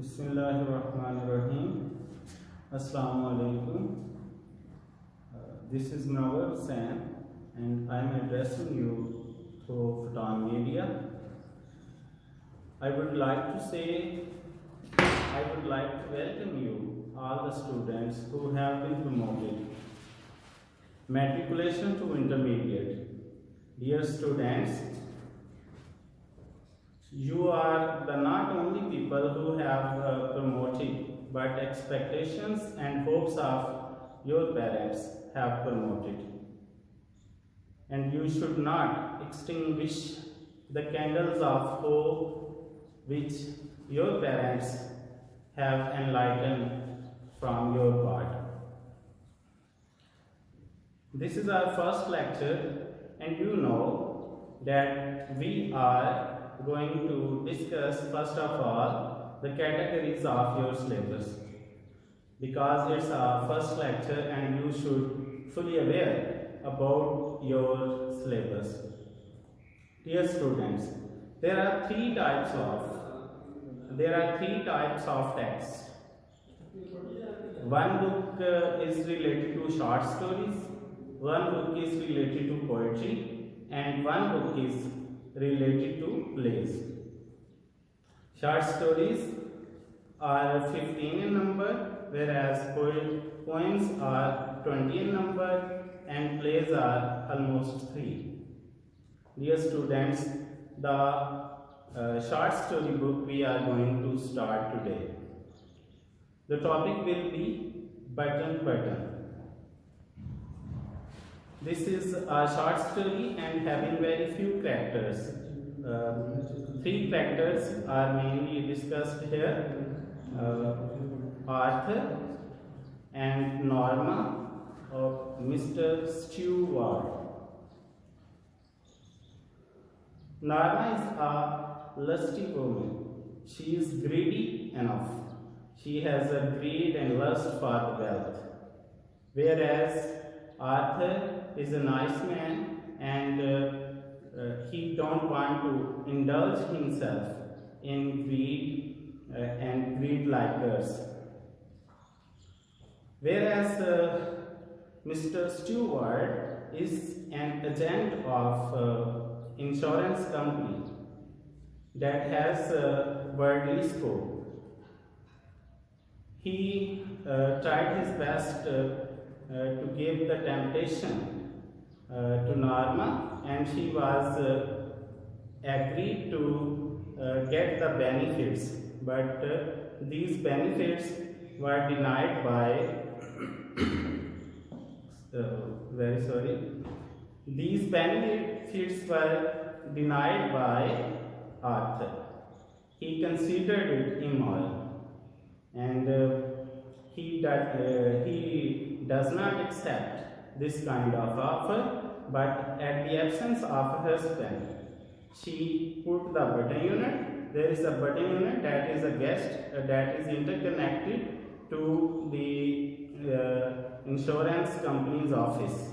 Bismillahirrahmanirrahim. Assalamu alaikum. This is Nawar Hussain and I am addressing you through Fotan media. I would like to welcome you, all the students who have been promoted. Matriculation to intermediate. Dear students, you are the not only people who have promoted, but expectations and hopes of your parents have promoted. And you should not extinguish the candles of hope which your parents have enlightened from your part. This is our first lecture, and you know that we are going to discuss first of all the categories of your syllabus, because it's our first lecture and you should fully aware about your syllabus. Dear students, there are three types of text. One book is related to short stories, one book is related to poetry, and one book is related to plays. Short stories are 15 in number, whereas poems are 20 in number, and plays are almost 3. Dear students, the short story book we are going to start today. The topic will be Button Button. This is a short story and having very few characters. 3 characters are mainly discussed here: Arthur and Norma or Mr. Stewart. Norma is a lusty woman. She is greedy enough. She has a greed and lust for the wealth. Whereas Arthur is a nice man and he don't want to indulge himself in greed and greed like us. Whereas Mr. Stewart is an agent of insurance company that has worldly scope. He tried his best to give the temptation to Norma, and she was agreed to get the benefits, but these benefits were denied by these benefits were denied by Arthur. He considered it immoral, and he does not accept this kind of offer, but at the absence of her husband, she put the button unit. There is a button unit that is a guest that is interconnected to the insurance company's office,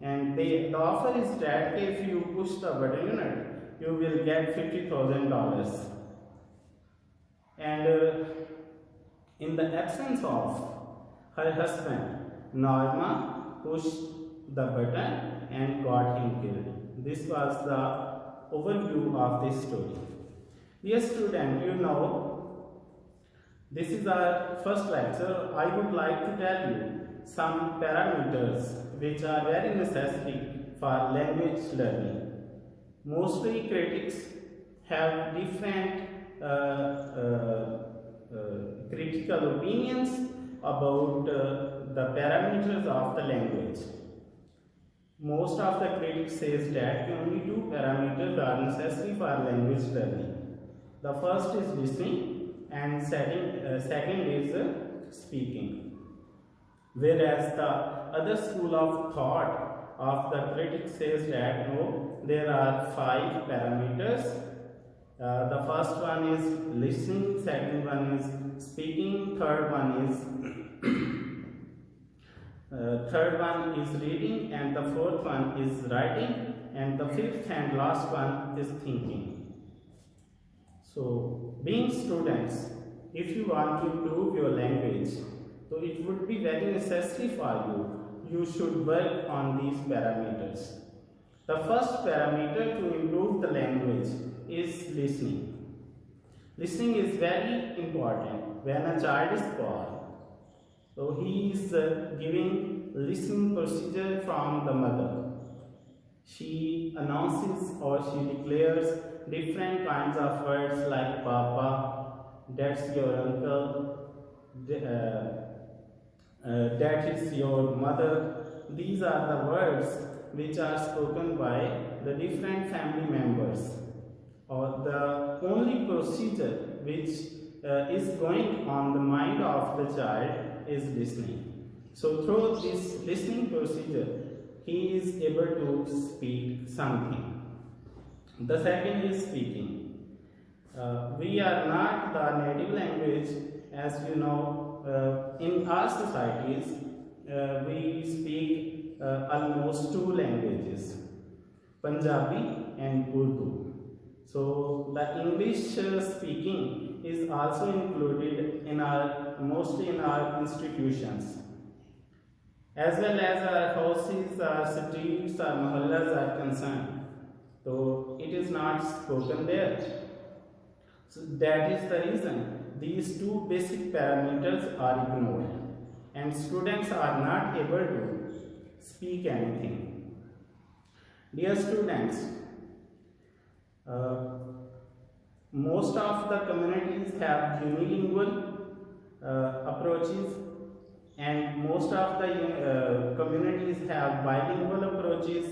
and the offer is that if you push the button unit, you will get $50,000. And in the absence of her husband, Norma pushed the button and got him killed. This was the overview of this story. Dear student, you know, this is our first lecture. I would like to tell you some parameters which are very necessary for language learning. Mostly critics have different critical opinions about the parameters of the language. Most of the critics says that only 2 parameters are necessary for language learning. The first is listening and second is speaking. Whereas the other school of thought of the critics says that no, there are 5 parameters. The first one is listening, second one is speaking, third one is reading, and the fourth one is writing, and the fifth and last one is thinking. So, being students, if you want to improve your language, so it would be very necessary for you. You should work on these parameters. The first parameter to improve the language is listening. Listening is very important when a child is born. So he is giving listening procedure from the mother. She announces or she declares different kinds of words like papa, that's your uncle, that is your mother. These are the words which are spoken by the different family members, or the only procedure which is going on the mind of the child is listening. So through this listening procedure, he is able to speak something. The second is speaking. We are not the native language, as you know. In our societies, we speak almost two languages, Punjabi and Urdu. So the English speaking is also included in mostly in our institutions, as well as our houses, our streets, our mohallas are concerned. So it is not spoken there. So that is the reason these two basic parameters are ignored and students are not able to speak anything. Dear students, most of the communities have unilingual approaches, and most of the communities have bilingual approaches,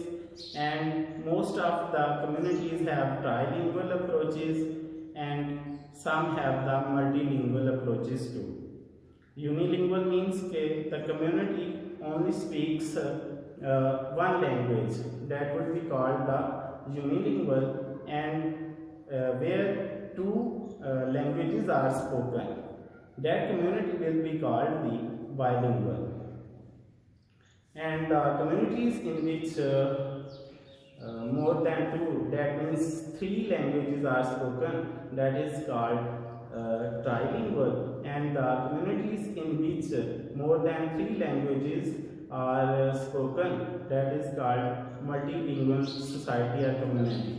and most of the communities have trilingual approaches, and some have the multilingual approaches too. Unilingual means that the community only speaks one language, that would be called the unilingual, and where two languages are spoken, that community will be called the bilingual. And communities in which more than two, that means three languages are spoken, that is called trilingual. And the communities in which more than three languages are spoken, that is called multilingual society or community.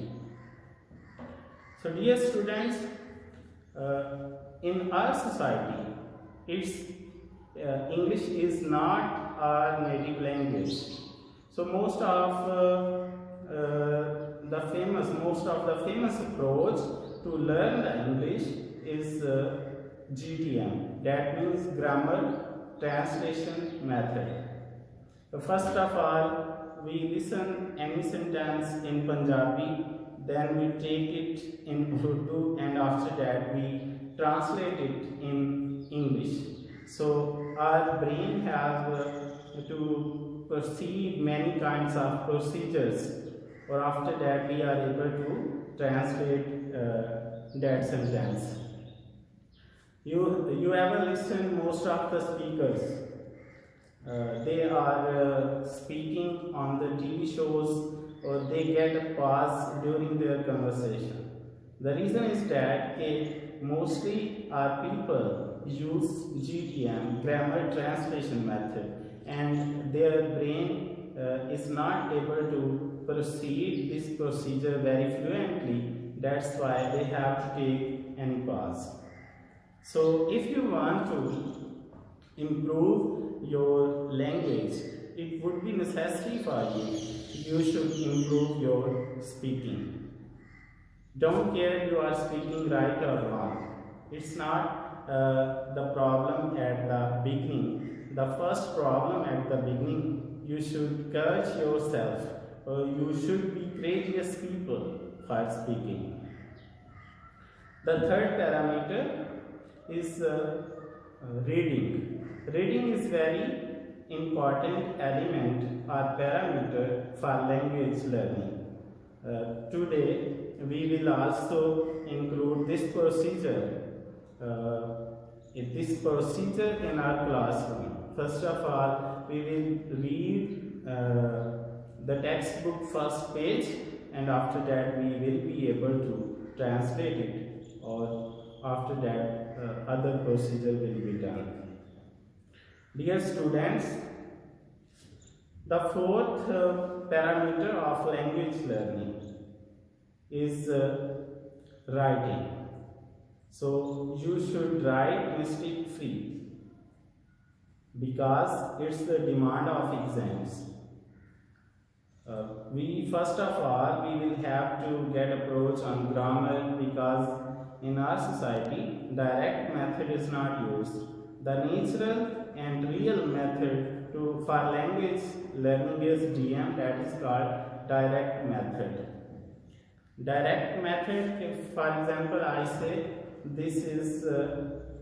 So dear students, in our society, English is not our native language. So most of the famous approach to learn the English is GTM, that means grammar translation method. So first of all, we listen any sentence in Punjabi, then we take it in Urdu, and after that we translate it in English. So our brain has to perceive many kinds of procedures, or after that we are able to translate that sentence. You ever listen most of the speakers? They are speaking on the TV shows, or they get a pause during their conversation. The reason is that mostly our people use GTM, grammar translation method, and their brain is not able to proceed this procedure very fluently. That's why they have to take any pause. So if you want to improve your language, it would be necessary for you. You should improve your speaking. Don't care you are speaking right or wrong. It's not the problem at the beginning. The first problem at the beginning, you should courage yourself, or you should be courageous people for speaking. The third parameter is reading. Reading is very important element or parameter for language learning. Today we will also include this procedure in our classroom. First of all, we will read the textbook first page, and after that we will be able to translate it, or after that other procedure will be done. Dear students, the fourth parameter of language learning is writing. So you should write mistake free because it's the demand of exams. We first of all we will have to get approach on grammar, because in our society direct method is not used. The natural and real method for language learning is DM, that is called direct method. Direct method, if for example I say this is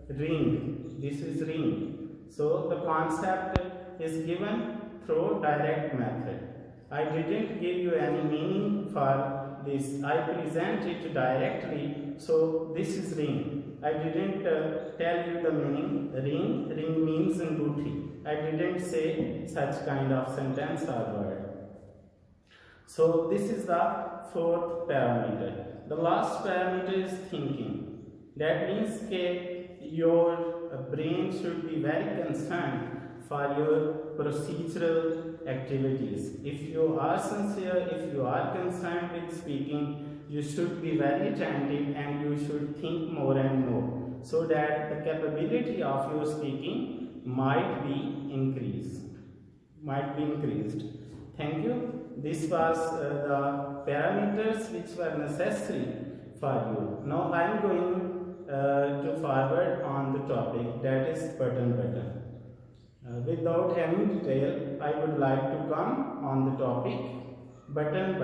ring, this is ring, so the concept is given through direct method. I didn't give you any meaning for this, I present it directly, so this is ring. I didn't tell you the meaning. Ring means anguthi. I didn't say such kind of sentence or word. So this is the fourth parameter. The last parameter is thinking. That means that your brain should be very concerned for your procedural activities. If you are sincere, if you are concerned with speaking, you should be very attentive and you should think more and more, so that the capability of your speaking might be increased. Thank you. This was the parameters which were necessary for you. Now I am going to forward on the topic, that is button. Without any detail, I would like to come on the topic button.